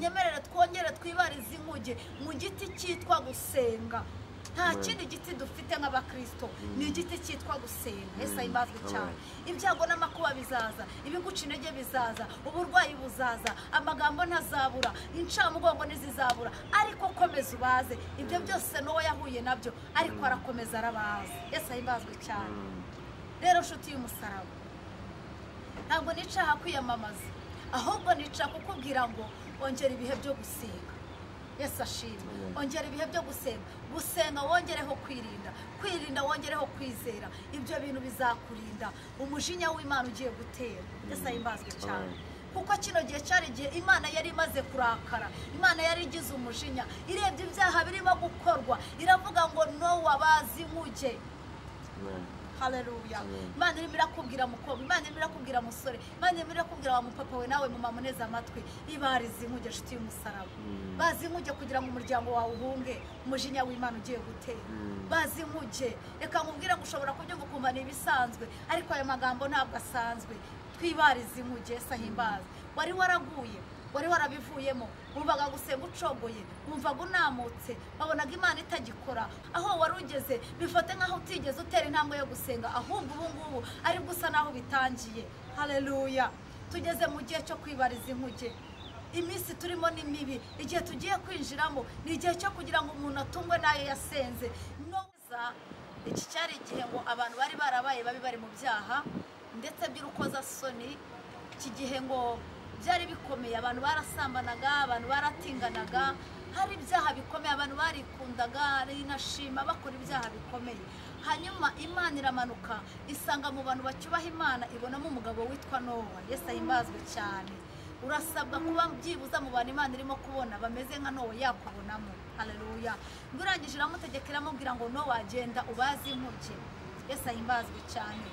munyemerere twongere twibarize inkuge mu giti cyitwa gusenga. nta kindi giti dufite nk'abakristo ni igiti cyitwa gusenga. Yesu ahimbazwe cyane. Ibyago n'amakuba bizaza, ibiguca intege bizaza, uburwayi buzaza, amagambo ntazabura, incamugongo ntizizabura, ariko komeza ubaze. Ibyo byose Nowa yahuye nabyo, ariko arakomeza arabaza. Yesu ahimbazwe cyane. Rero nshuti y'umusaraba, ntabwo nicaha kwiyamamaza, ahubwo nica kukubwira ngo ongera ibihe byo gusenga. Yesu ashimwe. Ongera ibihe byo gusenga. Gusenga wongereho kwirinda, kwirinda wongereho kwizera. Ibyo bintu bizakurinda umujinya w'Imana ugiye gutera. Yesu ahimbazwe cyane. Kuko kino gihe cyari igihe Imana yari imaze kurakara, Imana yari igize umujinya, irebye ibyaha birimo gukorwa, iravuga ngo Nowa bazi inkuge. Haleluya. Imana irimo irakubwira mukobwa, Imana irimo irakubwira musore, Imana irimo irakubwira wa mupapa we nawe mama muneza amatwi, ibarize inkuge nshuti y'umusaraba. Bazi inkuge kugira ngo umuryango wawe uhunge umujinya w'Imana ugiye gutera. Bazi inkuge. Reka nkubwire ngo ushobora kubyumva ukumva ni ibisanzwe, ariko ayo magambo ntabwo asanzwe. Twibarize inkuge. Yesu ahimbaze. Wari waraguye, wari warabivuyemo, wumvaga gusenga ucogoye, wumvaga unamutse, wabonaga Imana itagikora, aho wari ugeze bifate nk'aho utigeze utera intambwe yo gusenga, ahubwo ubu ngubu ari gusa naho bitangiye. Haleluya. Tugeze mu gihe cyo kwibariza inkuge. Iminsi turimo ni mibi, igihe tugiye kwinjiramo ni igihe cyo kugira ngo umuntu atungwe nayo yasenze. Iki cyari igihe ngo abantu bari barabaye babi bari mu byaha ndetse by'urukozasoni. Iki gihe ngo byari bikomeye, abantu barasambanaga, abantu baratinganaga, hari ibyaha bikomeye, abantu barikundaga, rinashima bakora ibyaha bikomeye. Hanyuma Imana iramanuka isanga mu bantu bacyubaha Imana, ibonamo umugabo witwa Nowa. Yesu ahimbazwe cyane. Urasabwa kuba byibuza mu bantu Imana irimo kubona bameze nka Nowa yakubonamo. Haleluya. Ngo urangije iramutegekera amubwira ngo Nowa agenda ubaze inkuge. Yesu ahimbazwe cyane.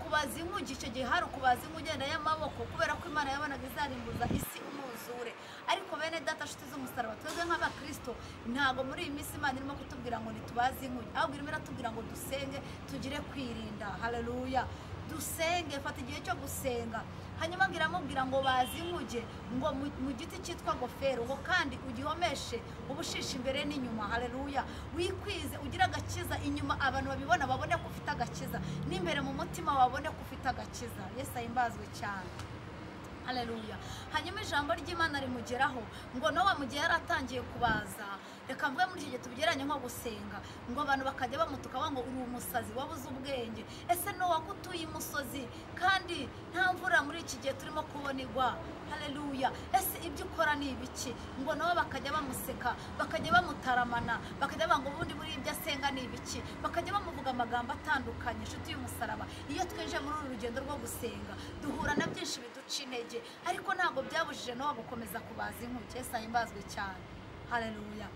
Kubaza inkuge icyo gihe hari ukubaza inkuge y'amaboko, kubera ko Imana yabonaga izarimbuza isi umwuzure. Ariko bene data nshuti z'umusaraba, twebwe nk'abakristo ntago muri iyi minsi Imana irimo kutubwira ngo nitubaze inkuge, ahubwo irimo iratubwira ngo dusenge, tugire kwirinda. Haleluya. Dusenge, fata igihe cyo gusenga. Hanyuma ngiramubwira ngo bazi inkuge ngo mu giti cyitwa gofero, ngo kandi ugihomeshe ubushishi imbere n'inyuma. Haleluya. Wikwize ugira agakiza inyuma, abantu babibona babone ko ufite agakiza, n'imbere mu mutima wabone ko ufite agakiza. Yesu ahimbazwe cyane. Haleluya. Hanyuma ijambo ry'Imana rimugeraho ngo Nowa mu gihe yaratangiye kubaza, reka mvuge muri iki gihe tubigeranye nko gusenga, ngo abantu bakajya bamutuka ngo uri umusazi wabuze ubwenge. Ese Nowa kutuye imusozi kandi nta mvura muri iki gihe turimo kubona igwa. Haleluya. Ese ibyo ukora ni ibiki? Ngo Nowa bakajya bamuseka, bakajya bamutaramana, bakajya banga ubundi muri ibyo asenga ni ibiki, bakajya bamuvuga amagambo atandukanye. Nshuti y'umusaraba, iyo twinjiye muri uru rugendo rwo gusenga duhura na byinshi biduca intege, ariko ntabwo byabujije Nowa gukomeza kubaza inkuge. Yesu ahimbazwe cyane. Haleluya.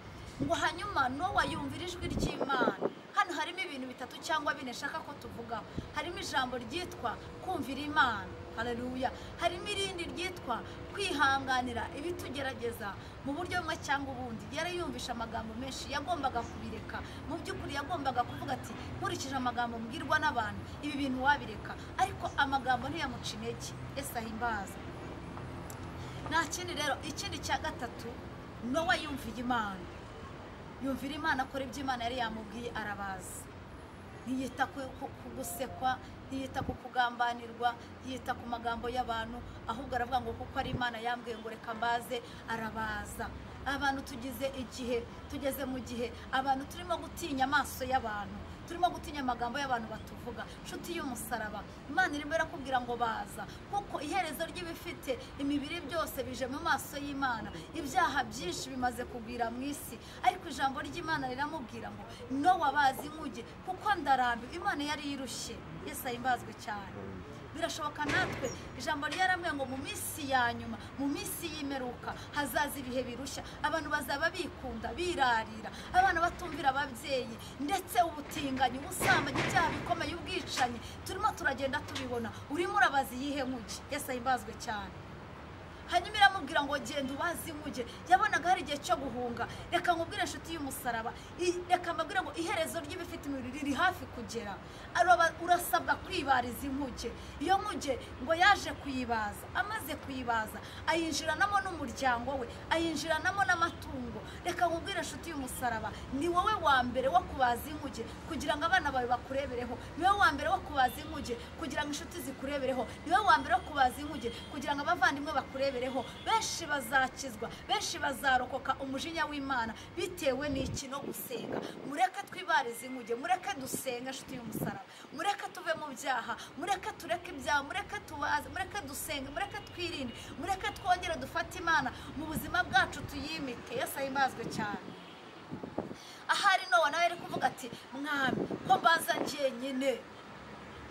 Ngo hanyuma Nowa yumvira ijwi ry'Imana. Hano harimo ibintu bitatu cyangwa bine shaka ko tuvuga. Harimo ijambo ryitwa kumvira Imana. Haleluya. Harimo irindi ryitwa kwihanganira ibitugerageza mu buryo bumwe cyangwa ubundi. Yari yumvisha amagambo menshi, yagombaga kubireka. Mu by'ukuri yagombaga kuvuga ati nkurikije amagambo mbwirwa n'abantu ibi bintu wabireka, ariko amagambo ntiyamuca intege. Yesu ahimbaza. Nta kindi rero. Ikindi cya gatatu, Nowa yumviye Imana. Yumvira Imana, akora ibyo Imana yari yamubwiye, arabaza. Ntiyita ku gusekwa, ntiyita ku kugambanirwa, ntiyita ku magambo y'abantu, ahubwo aravuga ngo kuko ari Imana yambwiye ngo reka mbaze, arabaza. Abantu tugeze mu gihe abantu turimo gutinya amaso y'abantu, turimo gutinya amagambo y'abantu batuvuga. Nshuti y'umusaraba, Imana irimo irakubwira ngo baza, kuko iherezo ry'ibifite imibiri byose bije mu maso y'Imana. Ibyaha byinshi bimaze kugwira mu isi, ariko ijambo ry'Imana riramubwira ngo Nowa bazi inkuge kuko ndarambiwe. Imana yari yirushye. Yesu ahimbazwe cyane. Birashoboka natwe ijambo ryaramwe ngo mu minsi ya nyuma, mu minsi y'imperuka hazaza ibihe birushya. Abantu bazaba bikunda, birarira, abana batumvira ababyeyi, ndetse ubutinganyi, ubusambanyi, ibyaha bikomeye, ubwicanyi turimo turagenda tubibona. Urimo urabaza iyihe nkuge? Yesu ahimbazwe cyane. hanyuma iramubwira ngo genda ubaze inkuge. yabonaga hari igihe cyo guhunga. reka nkubwire inshuti y'umusaraba, reka mbabwire ngo iherezo ry'ibifite imibiri riri hafi kugera. urasabwa kwibariza inkuge. iyo nkuge ngo yaje kuyibaza, amaze kuyibaza ayinjiranamo n'umuryango we, ayinjiranamo n'amatungo. reka nkubwire inshuti y'umusaraba, ni wowe wa mbere wo kubaza inkuge kugira ngo abana bawe bakurebereho. ni wowe wa mbere wo kubaza inkuge kugira ngo inshuti zikurebereho. ni wowe wa mbere wo kubaza inkuge kugira ngo abavandimwe bakurebereho. benshi bazakizwa, benshi bazarokoka umujinya w'Imana bitewe n'iki? no gusenga. mureke twibarize inkuge, mureke dusenge inshuti y'umusaraba, mureke tuve mu byaha, mureke tureke ibyaha, mureke tubaze, mureke dusenge, mureke twirinde, mureke twongere dufate Imana mu buzima bwacu tuyimike. Yesu ahimbazwe cyane. ahari Nowa nawe ari kuvuga ati mwami ko mbaza njyenyine,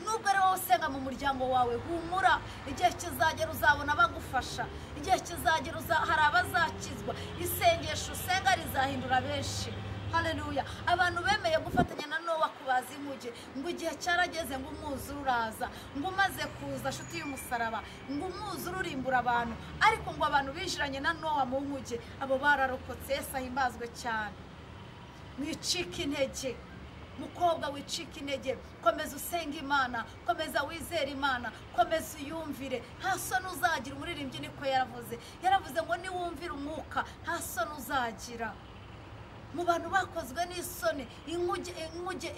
nubwo ari wowe usenga mu muryango wawe, humura, igihe kizagera uzabona abagufasha, igihe kizagera hari abazakizwa. isengesho usenga rizahindura benshi. haleluya. abantu bemeye gufatanya na Nowa kubaza inkuge, ngo igihe cyarageze ngo umwuzure uraza, ngo umaze kuza nshuti y'umusaraba, ngo umwuzure urimbura abantu, ariko ngo abantu binjiranye na Nowa mu nkuge abo bararokotse. Yesu ahimbazwe cyane. mwicika intege, mukobwa wicika intege, komeza usenga Imana, komeza wizera Imana, komeza uyumvire, nta soni uzagira. umuririmbyi niko yaravuze ngo niwumvira umwuka nta soni uzagira. mu bantu bakozwe n'isoni, inkuge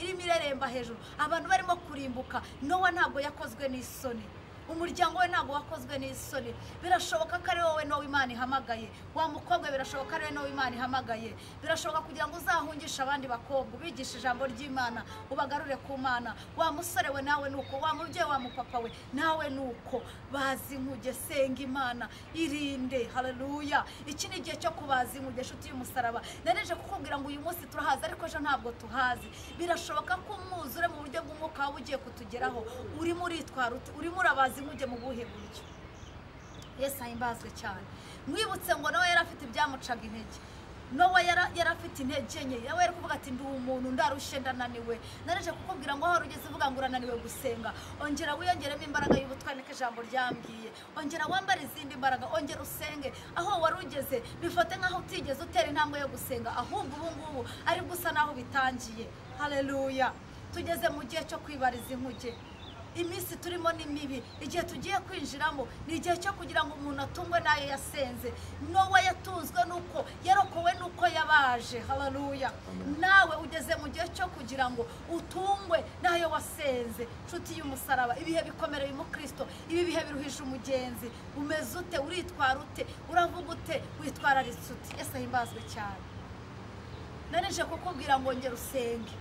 irimo ireremba hejuru, abantu barimo kurimbuka, Nowa ntabwo yakozwe n'isoni, umuryango we ntabwo wakozwe n'isoni. birashoboka ko ari wowe Nowa Imana ihamagaye. wa mukobwa birashoboka ari wowe Nowa Imana ihamagaye. birashoboka kugira ngo uzahungishe abandi bakobwa, ubigishe ijambo ry'Imana, ubagarure ku Mana. wa musore we nawe nuko, wa mubyeyi, wa mupapa we nawe nuko. bazi inkuge, senga Imana, irinde. haleluya. iki ni igihe cyo kubaza inkuge inshuti y'umusaraba. nareje kukubwira ngo uyu munsi turahazi, ariko ejo ntabwo tuhazi. birashoboka ko umwuzure mu buryo bw'umwuka waba ugiye kutugeraho. urimo uritwara ute? urimo urabaza inkuge mu buhe buryo? Yesu ahimbazwe cyane. mwibutse ngo nawe yari afite ibyamucaga intege. Nowa yari afite intege nke. yawe yari kuvuga ati ndi umuntu, ndarushye, ndananiwe. nareje kukubwira ngo aho rugeze uvuga ngo urananiwe gusenga, ongera wiyongeremo imbaraga y'ubutwari ko ijambo ryambwiye. ongera wambare izindi mbaraga, ongera usenge. aho wari ugeze bifate nk'aho utigeze utera intambwe yo gusenga, ahubwo ubu ngubu ari gusa naho bitangiye. haleluya. tugeze mu gihe cyo kwibariza inkuge. iminsi turimo ni mibi. igihe tugiye kwinjiramo ni igihe cyo kugira ngo umuntu atungwe n'ayo yasenze. Nowa yatunzwe nuko yarokowe, nuko yabaje. haleluya. nawe ugeze mu gihe cyo kugira ngo utungwe n'ayo wasenze. nshuti y'umusaraba, ibihe bikomereye umukristo, ibi bihe biruhije umugenzi. umeze ute? uritwara ute? uravuga ute? witwararitse ute? Yesu ahimbazwe cyane. nareje kukubwira ngo ngera usenge.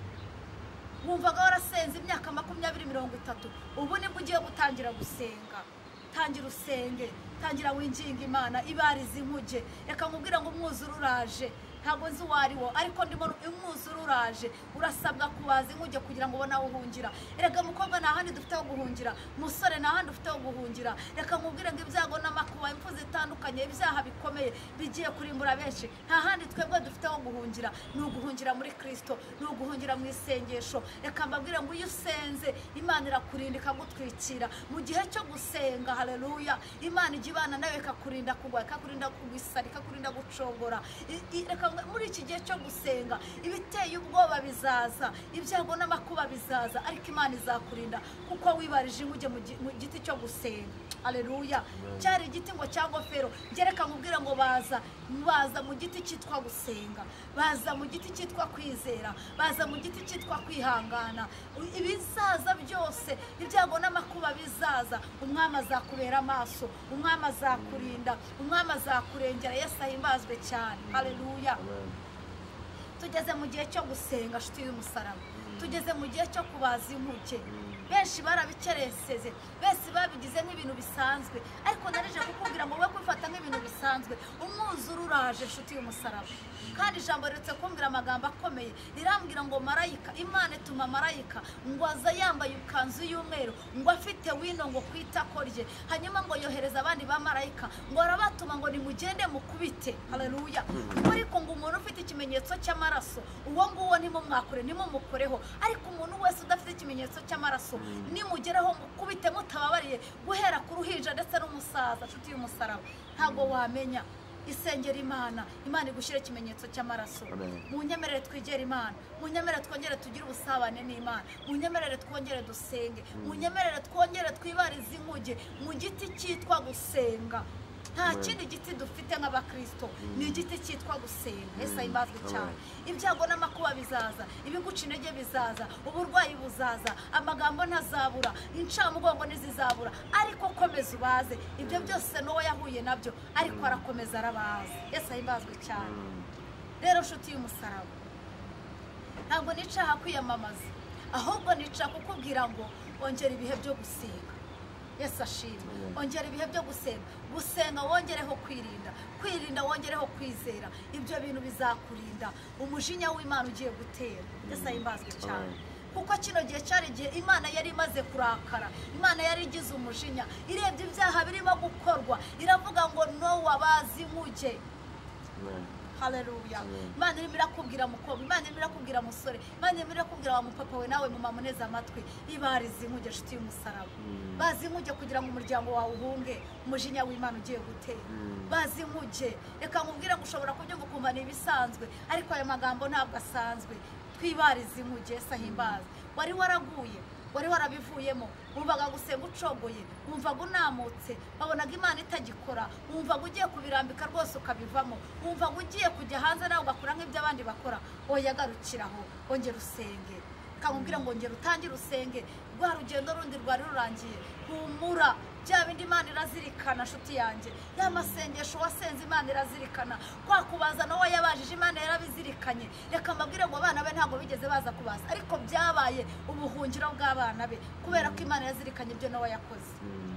wumvaga warasenze imyaka 20-30, ubu nibwo ugiye gutangira gusenga. tangira usenge, tangira winginga Imana, ibariza inkuge. reka nkubwira ngo umwuzure uraje. ntabwo nzi uwo ari wo, ariko ndimo umwuzure uraje. urasabwa kubaza inkuge kugira ngo ubone aho uhungira. erega mukobwa nta handi dufite ho guhungira, musore nta handi ufite ho guhungira. reka nkubwire ngo ibyago n'amakuba, impfu zitandukanye, ibyaha bikomeye bigiye kurimbura benshi. nta handi twebwe dufite ho guhungira, ni uguhungira muri Kristo, ni uguhungira mu isengesho. reka mbabwire ngo iyo usenze Imana irakurinda, ikagutwikira mu gihe cyo gusenga. haleluya. Imana ijya ibana nawe, ikakurinda kugwa, ikakurinda kugwisara, ikakurinda gucogora. reka muri iki gihe cyo gusenga, ibiteye ubwoba bizaza, ibyago n'amakuba bizaza, ariko Imana izakurinda kuko wibarije inkuge mu giti cyo gusenga. haleluya. cyari igiti ngo cya ngofero. reka nkubwire ngo baza mu giti cyitwa gusenga, baza mu giti cyitwa kwizera, baza mu giti cyitwa kwihangana. ibizaza byose, ibyago n'amakuba bizaza, umwami azakubera amaso, umwami azakurinda, umwami azakurengera. Yesu ahimbazwe cyane. haleluya. tugeze mu gihe cyo gusenga nshuti y'umusaraba. tugeze mu gihe cyo kubaza inkuge. benshi barabikereseze, benshi babigize nk'ibintu bisanzwe, ariko nareje kukubwira ngo we kwifata nk'ibintu bisanzwe. umwuzure umwuzure uraje inshuti y'umusaraba kandi ijambo riretse kumbwira amagambo akomeye rirambwira ngo marayika Imana ituma marayika ngo aza yambaye ikanzu y'umweru ngo afite wino ngo kwitako rye hanyuma ngo yohereza abandi ba marayika ngo arabatuma ngo nimugende mukubite haleluya ariko ngo umuntu ufite ikimenyetso cy'amaraso uwo nguwo ntimumwakure nimumukoreho ariko umuntu wese udafite ikimenyetso cy'amaraso nimugeraho mukubite mutababariye guhera ku ruhinja ndetse n'umusaza inshuti y'umusaraba ntabwo wamenya isengera Imana igushyira ikimenyetso cy'amaraso munyemerere twigere Imana munyemerere twongere tugire ubusabane n'Imana munyemerere twongere dusenge munyemerere twongere twibarize inkuge mu giti cyitwa gusenga nta kindi giti dufite nk'abakristo ni igiti cyitwa gusenga Yesu ahimbazwe cyane ibyago n'amakuba bizaza ibiguca intege bizaza uburwayi buzaza amagambo ntazabura incamugongo ntizizabura ariko komeza ubaze ibyo byose n'uwo yahuye nabyo ariko arakomeza arabaza Yesu ahimbazwe cyane rero nshuti y'umusaraba ntabwo nicaha kwiyamamaza ahubwo nicaha kukubwira ngo ongera ibihe byo gusenga Yesu ashimwe ongera ibihe byo gusenga wongereho kwirinda wongereho kwizera ibyo bintu bizakurinda umujinya w'Imana ugiye gutera Yesu ahimbazwe cyane kuko kino gihe cyari igihe Imana yari imaze kurakara Imana yari igize umujinya irebye ibyaha birimo gukorwa iravuga ngo no wabazi inkuge haleluya Imana irimo irakubwira mukobwa Imana irimo irakubwira musore Imana irimo irakubwira wa mupapa we nawe mu mamuneza amatwi ibarize inkuge nshuti y'umusaraba bazi inkuge kugira ngo umuryango wawe uhunge umujinya w'Imana ugiye gutera bazi inkuge reka nkubwire ngo ushobora kubyumva ukumva ni ibisanzwe ariko aya magambo ntabwo asanzwe twibarize inkuge Yesu ahimbaze wari waraguye wari warabivuyemo wumvaga gusenga ucogoye wumvaga unamutse wabonaga Imana itagikora wumvaga ugiye kubirambika rwose ukabivamo wumvaga ugiye kujya hanze nawe ugakora nk'ibyo abandi bakora oya garukiraho ongera usenge kamubwira ngo ongera utangire usenge rwa rugendo rundi rwari rurangiye humura bya bindi Imana irazirikana nshuti yanjye ya masengesho wasenze Imana irazirikana kwa kubaza nawe yabajije Imana yarabizirikanye reka mbabwire ngo abana be ntabwo bigeze baza kubaza ariko byabaye ubuhungiro bw'abana be kubera ko Imana yazirikanye ibyo nawe yakoze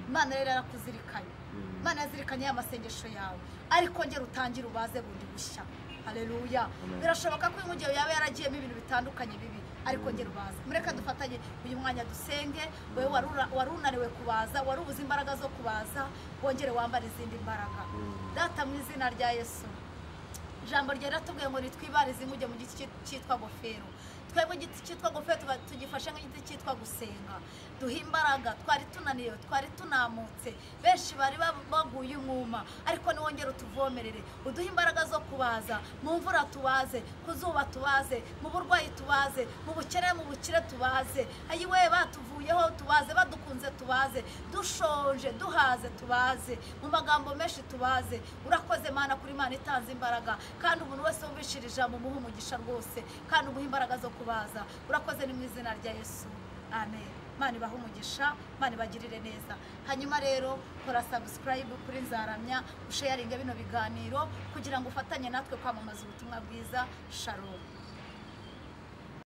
Imana rero yarakuzirikanye Imana yazirikanye ya masengesho yawe ariko ngera utangire ubaze bundi bushya haleluya birashoboka ko inkuge yawe yaragiyemo ibintu bitandukanye bibi ariko ngera ubaze mureka dufatanye uyu mwanya dusenge wewe warunaniwe kubaza warubuze imbaraga zo kubaza wongere wambare izindi mbaraga data mu izina rya Yesu ijambo ryera tubwiye ngo nitwibarize inkuge mu giti cyitwa gofero twebwe igiti cyitwa gofero tugifashe nk'igiti cyitwa gusenga duha imbaraga twari tunaniwe twari tunamutse benshi bari baguye umwuma ariko niwongere utuvomerere uduha imbaraga zo kubaza mu mvura tubaze ku zuba tubaze mu burwayi tubaze mu bukene mu bukire tubaze ayiwe batuvuyeho tubaze badukunze tubaze dushonje duhaze tubaze mu magambo menshi tubaze urakoze Mana kuri Imana itanze imbaraga kandi umuntu wese wumvishira ijambo umuha umugisha rwose kandi umuha imbaraga zo kubaza urakoze ni mu izina rya Yesu amen Imana ibahe umugisha Imana ibagirire neza hanyuma rero kora subscribe kuri Nzaramya usharinge bino biganiro kugira ngo ufatanye natwe kwamamaza ubutumwa bwiza shalom